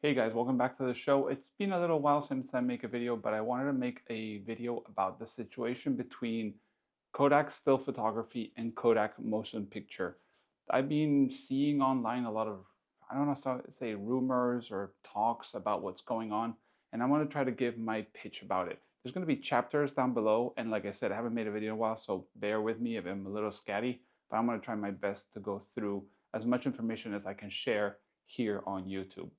Hey guys, welcome back to the show. It's been a little while since I make a video, but I wanted to make a video about the situation between Kodak still photography and Kodak motion picture. I've been seeing online a lot of, I don't know, say rumors or talks about what's going on, and I want to try to give my pitch about it. There's going to be chapters down below, and like I said, I haven't made a video in a while, so bear with me if I'm a little scatty, but I'm going to try my best to go through as much information as I can share here on YouTube.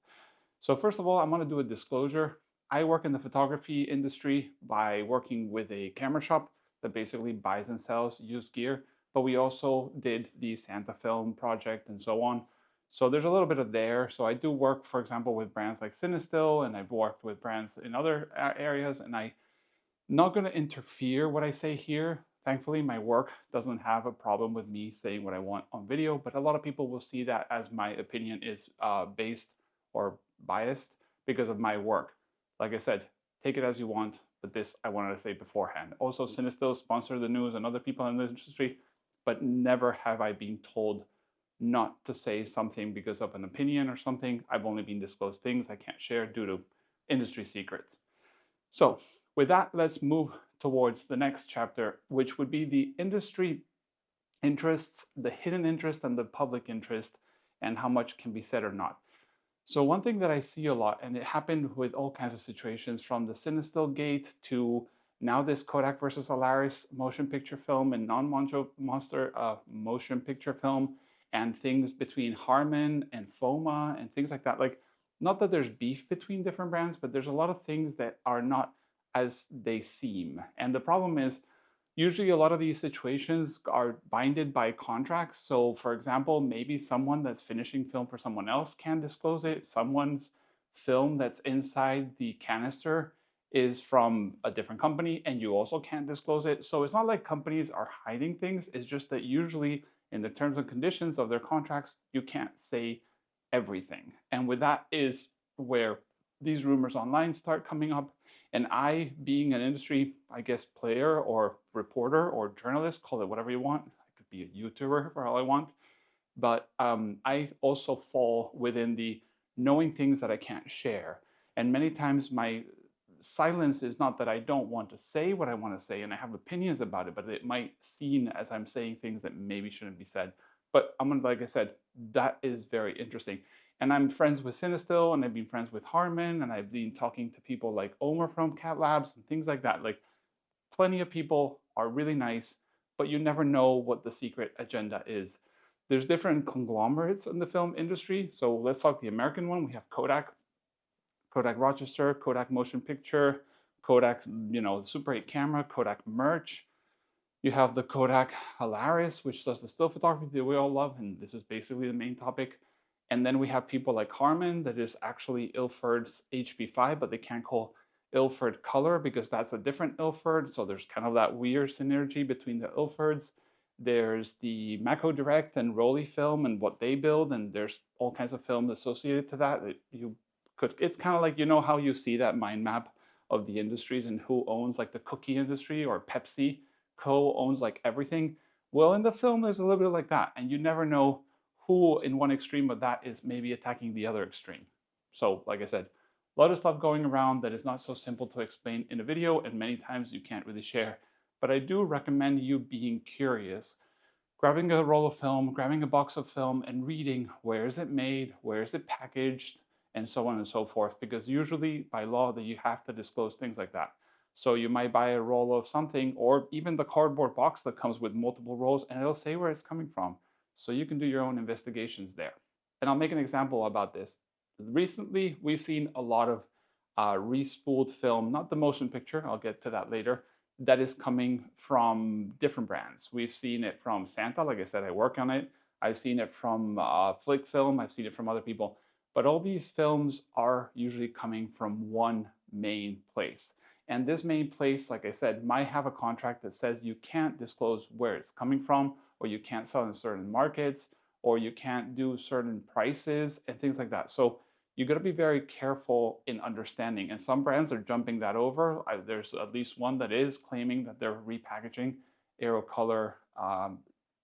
So first of all, I'm going to do a disclosure. I work in the photography industry by working with a camera shop that basically buys and sells used gear, but we also did the Santa Film project and so on. So there's a little bit of there. So I do work, for example, with brands like Cinestill, and I've worked with brands in other areas, and I'm not going to interfere what I say here. Thankfully, my work doesn't have a problem with me saying what I want on video, but a lot of people will see that as my opinion is based or biased because of my work. Like I said, take it as you want, but this I wanted to say beforehand. Also, Cinestill sponsor the news and other people in the industry, but never have I been told not to say something because of an opinion or something. I've only been disclosed things I can't share due to industry secrets. So with that, let's move towards the next chapter, which would be the industry interests, the hidden interest and the public interest, and how much can be said or not. So one thing that I see a lot, and it happened with all kinds of situations from the Cinestill gate to now this Kodak versus Alaris motion picture film and non-monster motion picture film, and things between Harman and FOMA and things like that. Like, not that there's beef between different brands, but there's a lot of things that are not as they seem. And the problem is, usually a lot of these situations are binded by contracts. So for example, maybe someone that's finishing film for someone else can disclose it. Someone's film that's inside the canister is from a different company and you also can't disclose it. So it's not like companies are hiding things. It's just that usually in the terms and conditions of their contracts, you can't say everything. And with that is where these rumors online start coming up. And I, being an industry, I guess, player or reporter or journalist, call it whatever you want. I could be a YouTuber for all I want. But I also fall within the knowing things that I can't share. And many times my silence is not that I don't want to say what I want to say and I have opinions about it, but it might seem as I'm saying things that maybe shouldn't be said. But I'm gonna, like I said, that is very interesting. And I'm friends with Cinestill, and I've been friends with Harman, and I've been talking to people like Omer from Cat Labs and things like that. Like, plenty of people are really nice, but you never know what the secret agenda is. There's different conglomerates in the film industry. So let's talk the American one. We have Kodak, Kodak Rochester, Kodak Motion Picture, Kodak, Super 8 camera, Kodak Merch. You have the Kodak Alaris, which does the still photography that we all love, and this is basically the main topic. And then we have people like Harman, that is actually Ilford's HP5, but they can't call Ilford color because that's a different Ilford. So there's kind of that weird synergy between the Ilfords. There's the Mako Direct and Rolly Film and what they build, and there's all kinds of films associated to that you could. It's kind of like, how you see that mind map of the industries and who owns like the cookie industry, or Pepsi co-owns like everything. Well, in the film, there's a little bit like that, and you never know who in one extreme of that is maybe attacking the other extreme. So, like I said, a lot of stuff going around that is not so simple to explain in a video, and many times you can't really share. But I do recommend you being curious, grabbing a roll of film, grabbing a box of film, and reading where is it made, where is it packaged, and so on and so forth, because usually by law that you have to disclose things like that. So you might buy a roll of something, or even the cardboard box that comes with multiple rolls, and it'll say where it's coming from. So you can do your own investigations there. And I'll make an example about this. Recently, we've seen a lot of respooled film, not the motion picture, I'll get to that later, that is coming from different brands. We've seen it from Santa, like I said, I work on it. I've seen it from Flick Film, I've seen it from other people. But all these films are usually coming from one main place. And this main place, like I said, might have a contract that says you can't disclose where it's coming from, or you can't sell in certain markets, or you can't do certain prices and things like that. So you got to be very careful in understanding. And some brands are jumping that over. There's at least one that is claiming that they're repackaging Aerocolor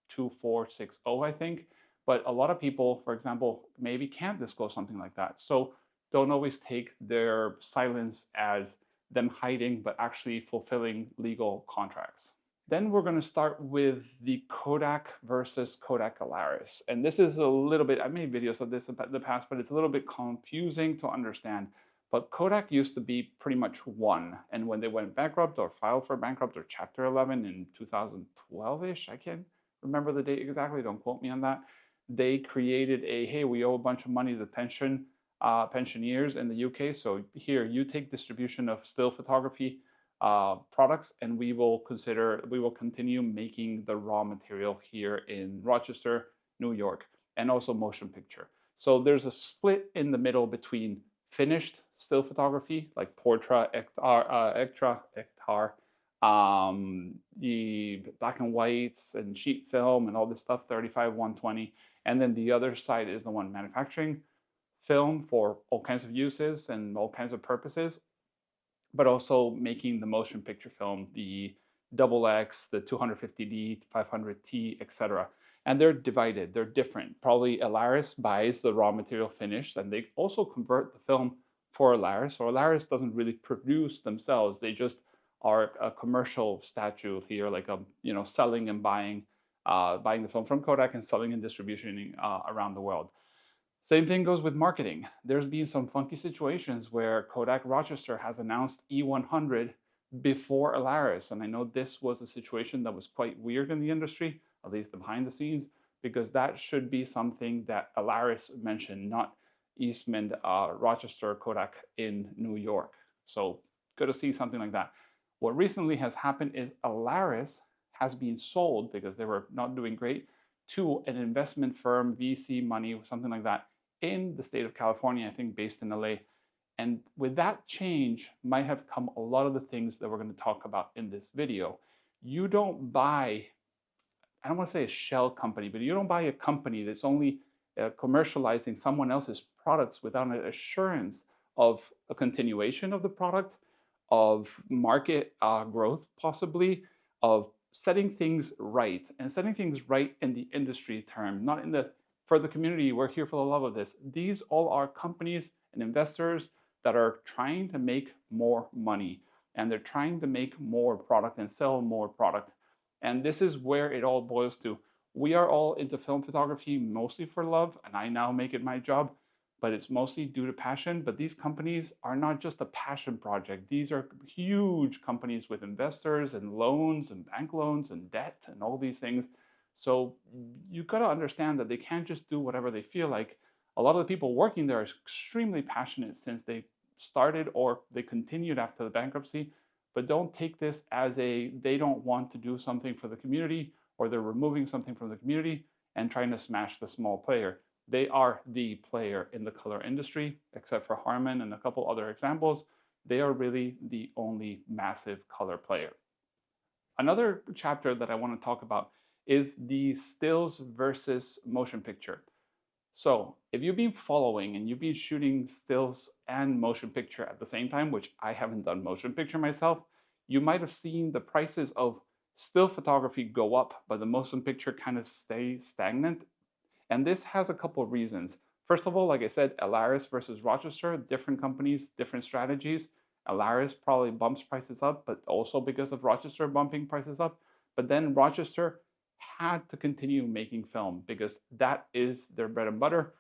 2460, I think. But a lot of people, for example, maybe can't disclose something like that. So don't always take their silence as them hiding, but actually fulfilling legal contracts. Then we're going to start with the Kodak versus Kodak Alaris. And this is a little bit, I made videos of this in the past, but it's a little bit confusing to understand. But Kodak used to be pretty much one. And when they went bankrupt or filed for bankrupt or Chapter 11 in 2012-ish, I can't remember the date exactly, don't quote me on that. They created a, hey, we owe a bunch of money to pensioners in the UK. So here, you take distribution of still photography products, and we will continue making the raw material here in Rochester, New York, and also motion picture. So there's a split in the middle between finished still photography like Portra, Ektar, the black and whites and sheet film and all this stuff, 35, 120. And then the other side is the one manufacturing film for all kinds of uses and all kinds of purposes, but also making the motion picture film, the XX, the 250D, 500T, etc. And they're divided, they're different. Probably Alaris buys the raw material finished, and they also convert the film for Alaris. Or Alaris doesn't really produce themselves; they just are a commercial statue here, like a selling and buying, buying the film from Kodak and selling and distributing around the world. Same thing goes with marketing. There's been some funky situations where Kodak Rochester has announced E100 before Alaris. And I know this was a situation that was quite weird in the industry, at least behind the scenes, because that should be something that Alaris mentioned, not Eastman Rochester Kodak in New York. So good to see something like that. What recently has happened is Alaris has been sold because they were not doing great to an investment firm, VC money, something like that, in the state of California, I think based in LA. And with that change might have come a lot of the things that we're going to talk about in this video. You don't buy, I don't want to say a shell company, but you don't buy a company that's only commercializing someone else's products without an assurance of a continuation of the product, of market growth possibly, of setting things right, and setting things right in the industry term, not in the for the community. We're here for the love of this. These all are companies and investors that are trying to make more money, and they're trying to make more product and sell more product. And this is where it all boils to. We are all into film photography mostly for love, and I now make it my job, but it's mostly due to passion. But these companies are not just a passion project. These are huge companies with investors and loans and bank loans and debt and all these things. So you got to understand that they can't just do whatever they feel like. A lot of the people working there are extremely passionate since they started or they continued after the bankruptcy. But don't take this as a they don't want to do something for the community, or they're removing something from the community and trying to smash the small player. They are the player in the color industry, except for Harman and a couple other examples. They are really the only massive color player. Another chapter that I want to talk about is the stills versus motion picture. So if you've been following and you've been shooting stills and motion picture at the same time, which I haven't done motion picture myself, you might have seen the prices of still photography go up, but the motion picture kind of stay stagnant. And this has a couple of reasons. First of all, like I said, Alaris versus Rochester, different companies, different strategies. Alaris probably bumps prices up, but also because of Rochester bumping prices up. But then Rochester had to continue making film because that is their bread and butter.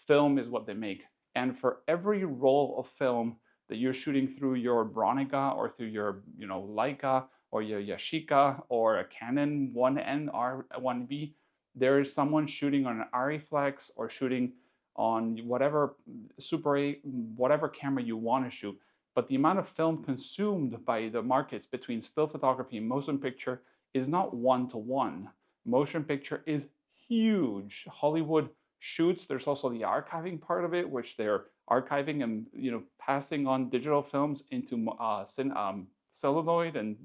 Film is what they make. And for every roll of film that you're shooting through your Bronica or through your Leica or your Yashica or a Canon 1N R1V, there is someone shooting on an Ariflex or shooting on whatever Super 8, whatever camera you want to shoot. But the amount of film consumed by the markets between still photography and motion picture is not one-to-one. Motion picture is huge. Hollywood shoots. There's also the archiving part of it, which they're archiving and passing on digital films into celluloid and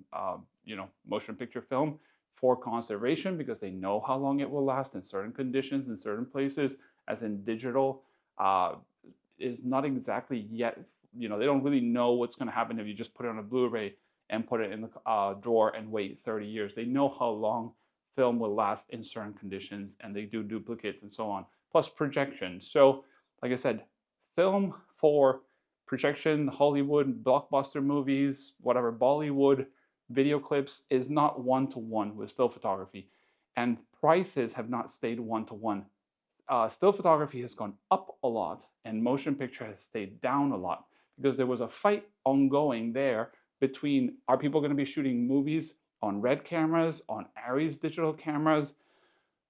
motion picture film for conservation because they know how long it will last in certain conditions in certain places, as in digital is not exactly yet, they don't really know what's going to happen if you just put it on a Blu-ray and put it in the drawer and wait 30 years. They know how long film will last in certain conditions, and they do duplicates and so on, plus projection. So like I said, film for projection, Hollywood, blockbuster movies, whatever, Bollywood, video clips is not one-to-one with still photography. And prices have not stayed one-to-one. Still photography has gone up a lot and motion picture has stayed down a lot because there was a fight ongoing there between, are people going to be shooting movies on Red cameras, on Alaris digital cameras,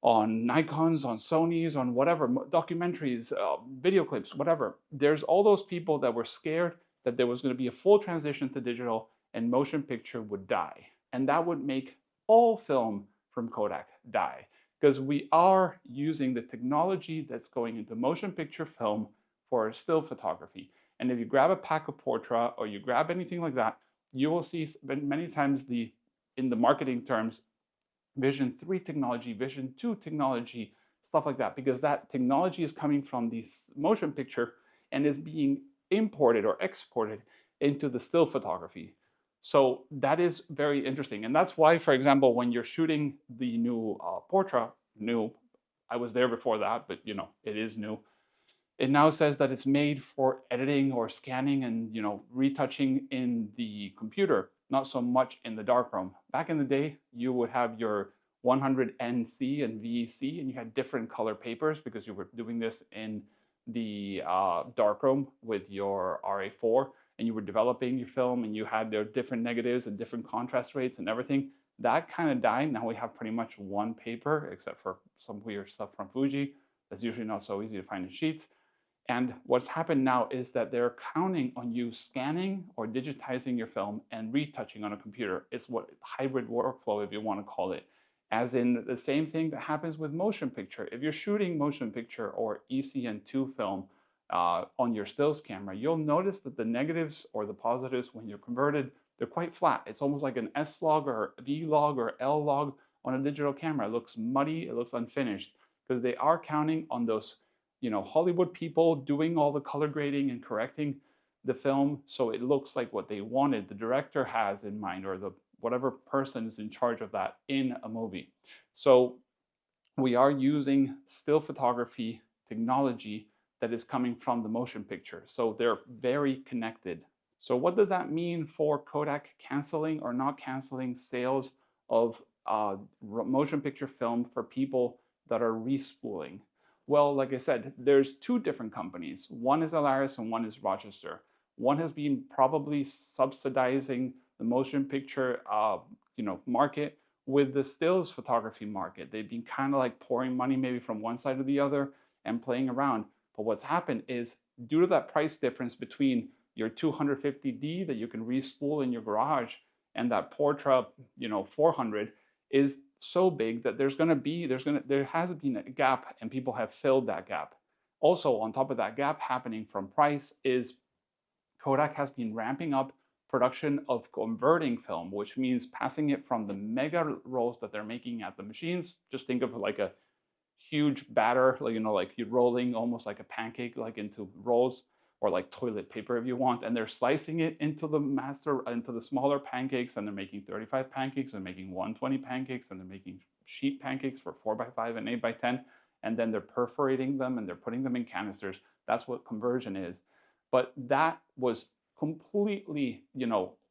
on Nikons, on Sonys, on whatever, documentaries, video clips, whatever. There's all those people that were scared that there was going to be a full transition to digital and motion picture would die. And that would make all film from Kodak die because we are using the technology that's going into motion picture film for still photography. And if you grab a pack of Portra or you grab anything like that, you will see many times in the marketing terms, Vision 3 technology, Vision 2 technology, stuff like that, because that technology is coming from the motion picture and is being imported or exported into the still photography. So that is very interesting. And that's why, for example, when you're shooting the new Portra, I was there before that, but it is new. It now says that it's made for editing or scanning and retouching in the computer, not so much in the darkroom. Back in the day, you would have your 100 NC and VEC, and you had different color papers because you were doing this in the darkroom with your RA4, and you were developing your film, and you had their different negatives and different contrast rates and everything. That kind of died. Now we have pretty much one paper, except for some weird stuff from Fuji. That's usually not so easy to find in sheets. And what's happened now is that they're counting on you scanning or digitizing your film and retouching on a computer. It's what hybrid workflow, if you want to call it. As in the same thing that happens with motion picture. If you're shooting motion picture or ECN2 film on your stills camera, you'll notice that the negatives or the positives, when you're converted, they're quite flat. It's almost like an S log or V log or L log on a digital camera. It looks muddy, it looks unfinished, because they are counting on those Hollywood people doing all the color grading and correcting the film so it looks like what they wanted the director has in mind, or the whatever person is in charge of that in a movie. So we are using still photography technology that is coming from the motion picture. So they're very connected. So what does that mean for Kodak canceling or not canceling sales of motion picture film for people that are respooling? Well, like I said, there's two different companies. One is Alaris and one is Rochester. One has been probably subsidizing the motion picture market with the stills photography market. They've been kind of like pouring money maybe from one side or the other and playing around. But what's happened is, due to that price difference between your 250D that you can respool in your garage and that Portra 400 is so big that there has been a gap, and people have filled that gap. Also, on top of that gap happening from price is Kodak has been ramping up production of converting film, which means passing it from the mega rolls that they're making at the machines. Just think of like a huge batter, like you're rolling almost like a pancake, like into rolls, or like toilet paper if you want, and they're slicing it into the smaller pancakes, and they're making 35 pancakes, and making 120 pancakes, and they're making sheet pancakes for 4x5 and 8x10, and then they're perforating them and they're putting them in canisters. That's what conversion is. But that was completely,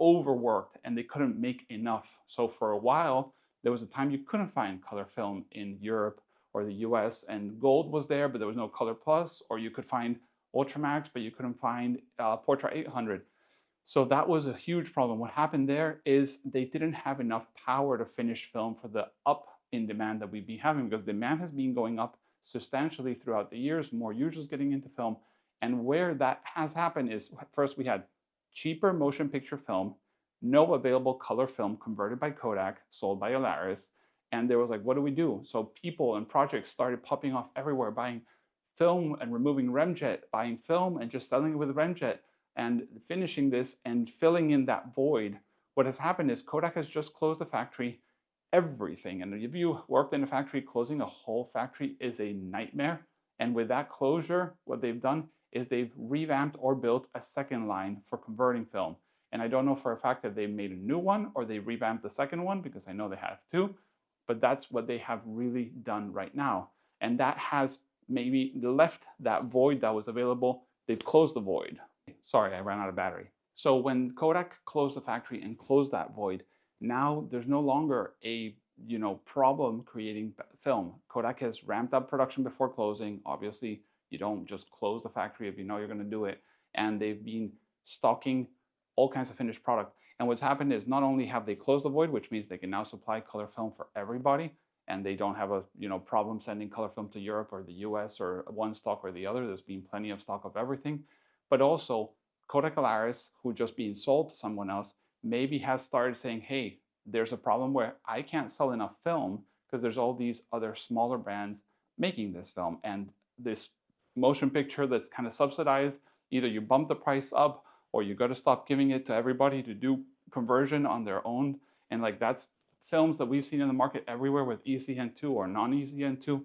overworked, and they couldn't make enough. So for a while, there was a time you couldn't find color film in Europe or the US, and gold was there, but there was no color plus, or you could find Ultramax, but you couldn't find Portra 800. So that was a huge problem. What happened there is they didn't have enough power to finish film for the up in demand that we've been having, because demand has been going up substantially throughout the years, more users getting into film. And where that has happened is, first we had cheaper motion picture film, no available color film converted by Kodak, sold by Alaris. And there was like, what do we do? So people and projects started popping off everywhere, buying film and removing remjet, buying film and just selling it with remjet, and finishing this and filling in that void. What has happened is Kodak has just closed the factory, everything. And if you worked in a factory, closing a whole factory is a nightmare. And with that closure, what they've done is they've revamped or built a second line for converting film. And I don't know for a fact that they made a new one or they revamped the second one, because I know they have two, but that's what they have really done right now. And that has maybe left that void that was available they've closed the void. Sorry, I ran out of battery. So when Kodak closed the factory and closed that void, now there's no longer a problem creating film. Kodak has ramped up production before closing. Obviously, you don't just close the factory if you know you're going to do it. And they've been stocking all kinds of finished product. And what's happened is not only have they closed the void, which means they can now supply color film for everybody, and they don't have a problem sending color film to Europe or the US or one stock or the other. There's been plenty of stock of everything. But also Kodak Alaris, who just being sold to someone else, maybe has started saying, hey, there's a problem where I can't sell enough film because there's all these other smaller brands making this film. And this motion picture that's kind of subsidized, either you bump the price up or you got to stop giving it to everybody to do conversion on their own. And like that's films that we've seen in the market everywhere with ECN2 or non-ECN2.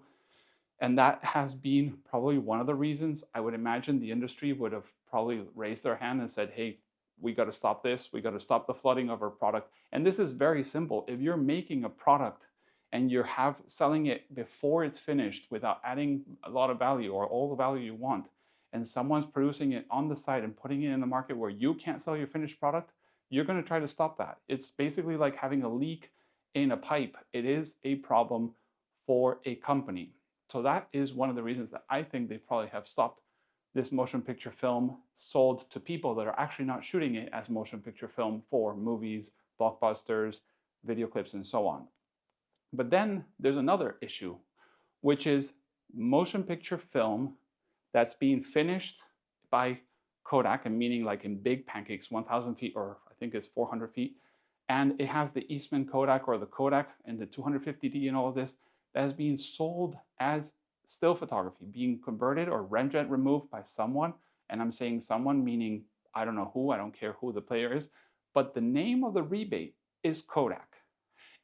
And that has been probably one of the reasons I would imagine the industry would have probably raised their hand and said, hey, we got to stop this. We got to stop the flooding of our product. And this is very simple. If you're making a product and you're selling it before it's finished without adding a lot of value or all the value you want, and someone's producing it on the side and putting it in the market where you can't sell your finished product, you're going to try to stop that. It's basically like having a leak in a pipe. It is a problem for a company. So that is one of the reasons that I think they probably have stopped this motion picture film sold to people that are actually not shooting it as motion picture film for movies, blockbusters, video clips, and so on. But then there's another issue, which is motion picture film that's being finished by Kodak, and meaning like in big pancakes, 1,000 feet, or I think it's 400 feet, and it has the Eastman Kodak or the Kodak and the 250D and all of this, that is being sold as still photography, being converted or remjet removed by someone. And I'm saying someone meaning I don't know who, I don't care who the player is, but the name of the rebate is Kodak.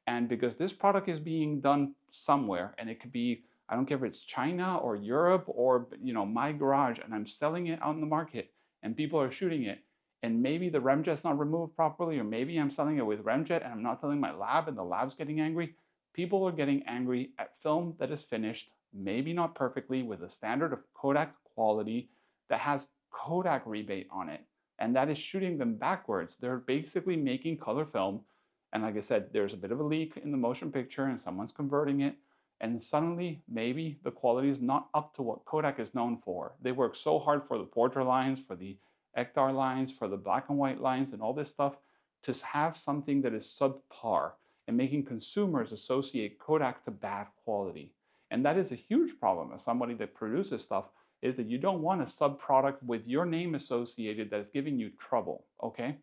And because this product is being done somewhere, and it could be, I don't care if it's China or Europe or my garage, and I'm selling it on the market and people are shooting it, and maybe the remjet's not removed properly, or maybe I'm selling it with remjet and I'm not telling my lab and the lab's getting angry. People are getting angry at film that is finished, maybe not perfectly, with a standard of Kodak quality that has Kodak rebate on it. And that is shooting them backwards. They're basically making color film. And like I said, there's a bit of a leak in the motion picture and someone's converting it. And suddenly, maybe the quality is not up to what Kodak is known for. They work so hard for the Portra lines, for the Ektar lines, for the black and white lines and all this stuff to have something that is subpar and making consumers associate Kodak to bad quality. And that is a huge problem as somebody that produces stuff, is that you don't want a sub-product with your name associated that is giving you trouble, okay?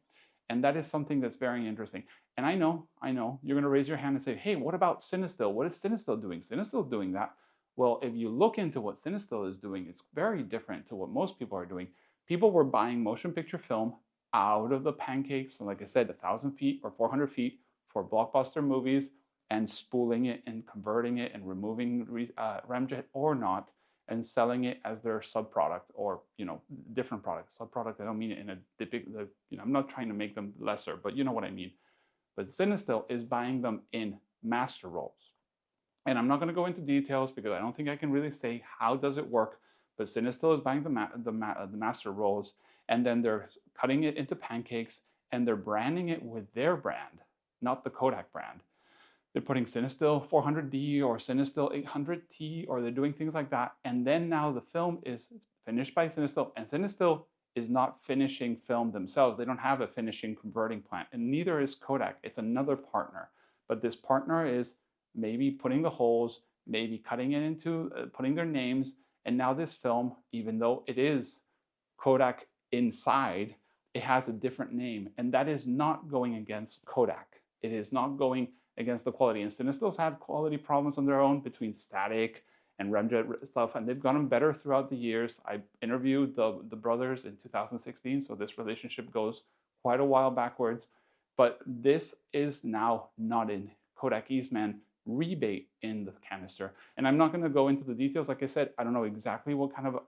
And that is something that's very interesting. And I know, you're going to raise your hand and say, hey, what about Cinestill? What is Cinestill doing? Cinestill doing that. Well, if you look into what Cinestill is doing, it's very different to what most people are doing. People were buying motion picture film out of the pancakes, and like I said, 1,000 feet or 400 feet for blockbuster movies, and spooling it and converting it and removing remjet or not, and selling it as their sub-product or different product. Sub-product, I don't mean it in a I'm not trying to make them lesser, but you know what I mean. But Cinestill is buying them in master rolls. And I'm not going to go into details because I don't think I can really say how does it work, but Cinestill is buying the master rolls, and then they're cutting it into pancakes, and they're branding it with their brand, not the Kodak brand. They're putting Cinestill 400D or Cinestill 800T, or they're doing things like that. And then now the film is finished by Cinestill, and Cinestill is not finishing film themselves. They don't have a finishing converting plant, and neither is Kodak. It's another partner. But this partner is maybe putting the holes, maybe cutting it into, putting their names, and now this film, even though it is Kodak inside, it has a different name, and that is not going against Kodak. It is not going against the quality. And Cinestill's had quality problems on their own between static and remjet stuff, and they've gotten better throughout the years. I interviewed the brothers in 2016, so this relationship goes quite a while backwards. But this is now not in Kodak Eastman rebate in the canister. And I'm not going to go into the details. Like I said, I don't know exactly what kind of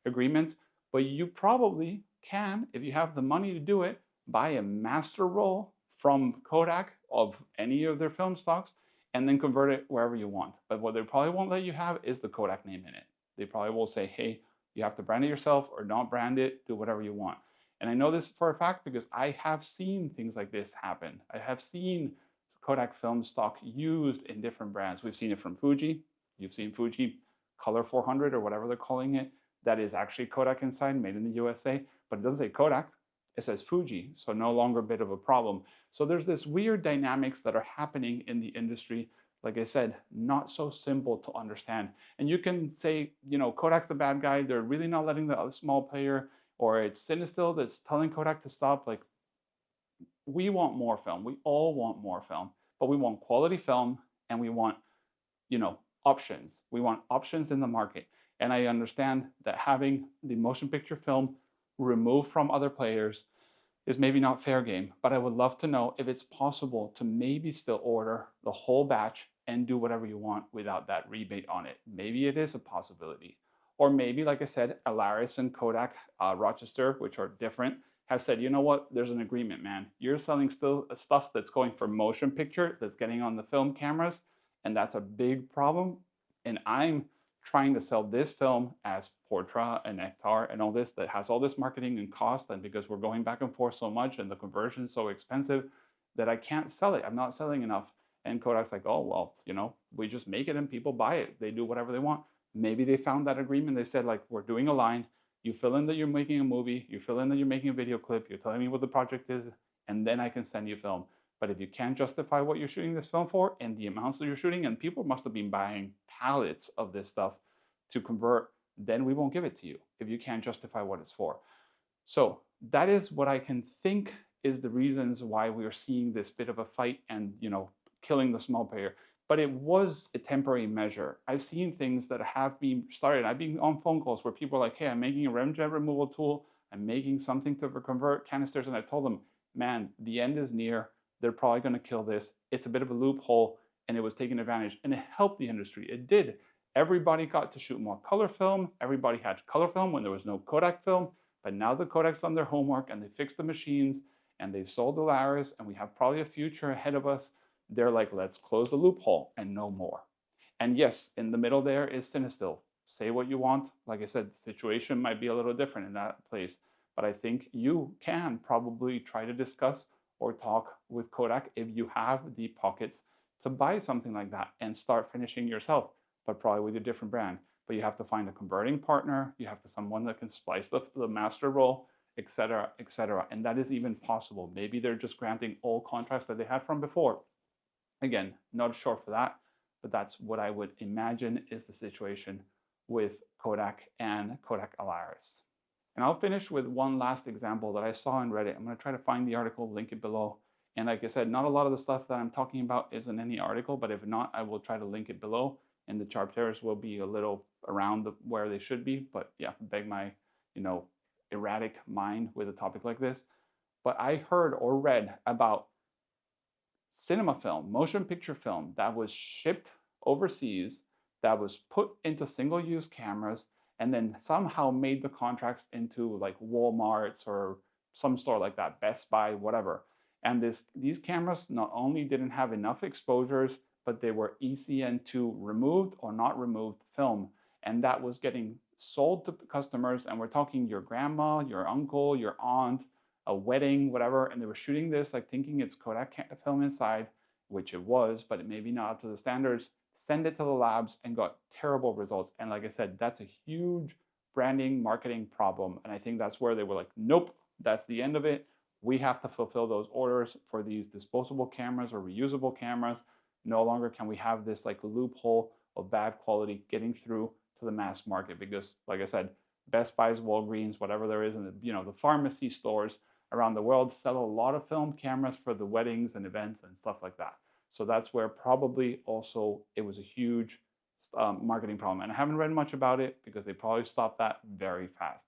agreements, but you probably can, if you have the money to do it, buy a master roll from Kodak of any of their film stocks and then convert it wherever you want. But what they probably won't let you have is the Kodak name in it. They probably will say, hey, You have to brand it yourself or not brand it, do whatever you want. And I know this for a fact because I have seen things like this happen. I have seen Kodak film stock used in different brands. We've seen it from Fuji. You've seen Fuji Color 400 or whatever they're calling it. That is actually Kodak inside, made in the USA, but it doesn't say Kodak. It says Fuji, so no longer a bit of a problem. So there's this weird dynamics that are happening in the industry. Like I said, not so simple to understand. And you can say, you know, Kodak's the bad guy. They're really not letting the small player, or it's Cinestill that's telling Kodak to stop. Like, we want more film. We all want more film, but we want quality film and we want, you know, options. We want options in the market. And I understand that having the motion picture film removed from other players is maybe not fair game, but I would love to know if it's possible to maybe still order the whole batch and do whatever you want without that rebate on it. Maybe it is a possibility. Or maybe, like I said, Alaris and Kodak Rochester, which are different, have said, you know what, there's an agreement, man. You're selling still stuff that's going for motion picture, that's getting on the film cameras, and that's a big problem. And I'm trying to sell this film as Portra and Ektar and all this that has all this marketing and cost, and because we're going back and forth so much and the conversion is so expensive that I can't sell it. I'm not selling enough. And Kodak's like, oh, well, you know, we just make it and people buy it. They do whatever they want. Maybe they found that agreement. They said, like, we're doing a line. You fill in that you're making a movie. You fill in that you're making a video clip. You're telling me what the project is, and then I can send you film. But if you can't justify what you're shooting this film for and the amounts that you're shooting, and people must have been buying pallets of this stuff to convert, then we won't give it to you if you can't justify what it's for. So that is what I can think is the reasons why we are seeing this bit of a fight and, you know, killing the small player. But it was a temporary measure. I've seen things that have been started. I've been on phone calls where people are like, hey, I'm making a remjet removal tool. I'm making something to convert canisters. And I told them, man, the end is near. They're probably going to kill this. It's a bit of a loophole. And it was taking advantage. And it helped the industry. It did. Everybody got to shoot more color film. Everybody had color film when there was no Kodak film. But now the Kodak's done their homework and they fixed the machines and they've sold Alaris and we have probably a future ahead of us. They're like, let's close the loophole and no more. And yes, in the middle there is Cinestill. Say what you want. Like I said, the situation might be a little different in that place. But I think you can probably try to discuss or talk with Kodak if you have the pockets to buy something like that and start finishing yourself, but probably with a different brand. But you have to find a converting partner. You have to someone that can splice the master roll, etc., etc. And that is even possible. Maybe they're just granting all contracts that they had from before. Again, not sure for that, but that's what I would imagine is the situation with Kodak and Kodak Alaris. And I'll finish with one last example that I saw in Reddit. I'm going to try to find the article, link it below. And like I said, not a lot of the stuff that I'm talking about is in any article, but if not, I will try to link it below. And the chapters will be a little around where they should be. But yeah, beg my, you know, erratic mind with a topic like this. But I heard or read about cinema film, motion picture film that was shipped overseas, that was put into single-use cameras, and then somehow made the contracts into like Walmart's or some store like that, Best Buy, whatever. And these cameras not only didn't have enough exposures, but they were ECN2 removed or not removed film. And that was getting sold to customers. And we're talking your grandma, your uncle, your aunt, a wedding, whatever. And they were shooting this, like thinking it's Kodak film inside, which it was, but it maybe not up to the standards. Send it to the labs and got terrible results. And like I said, that's a huge branding, marketing problem. And I think that's where they were like, nope, that's the end of it. We have to fulfill those orders for these disposable cameras or reusable cameras. No longer can we have this like loophole of bad quality getting through to the mass market because, like I said, Best Buys, Walgreens, whatever there is, and the pharmacy stores around the world sell a lot of film cameras for the weddings and events and stuff like that. So that's where probably also it was a huge marketing problem. And I haven't read much about it because they probably stopped that very fast.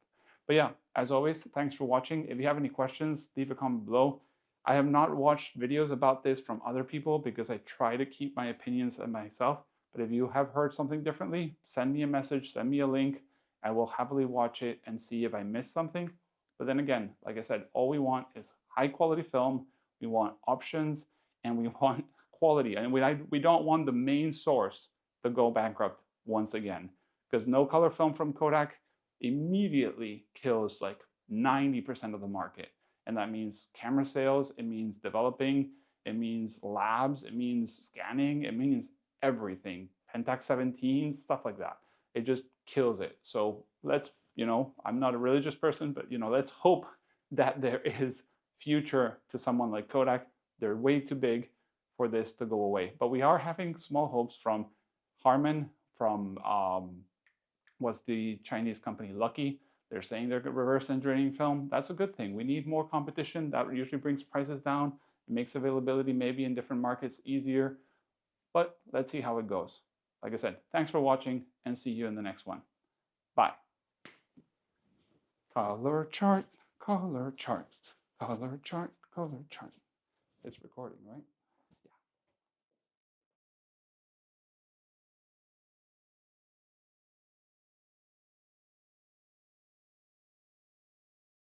But yeah, as always, thanks for watching. If you have any questions, leave a comment below. I have not watched videos about this from other people because I try to keep my opinions to myself. But if you have heard something differently, send me a message, send me a link. I will happily watch it and see if I missed something. But then again, like I said, all we want is high quality film. We want options and we want quality. And we don't want the main source to go bankrupt once again. Because no color film from Kodak, immediately kills like 90% of the market. And that means camera sales, it means developing, it means labs, it means scanning, it means everything. Pentax 17, stuff like that. It just kills it. So let's, I'm not a religious person, but let's hope that there is future to someone like Kodak. They're way too big for this to go away. But we are having small hopes from Harman, from what's the Chinese company Lucky. They're saying they're reverse engineering film. That's a good thing. We need more competition. That usually brings prices down. It makes availability maybe in different markets easier. But let's see how it goes. Like I said, thanks for watching and see you in the next one. Bye. Color chart, color chart, color chart, color chart. It's recording, right?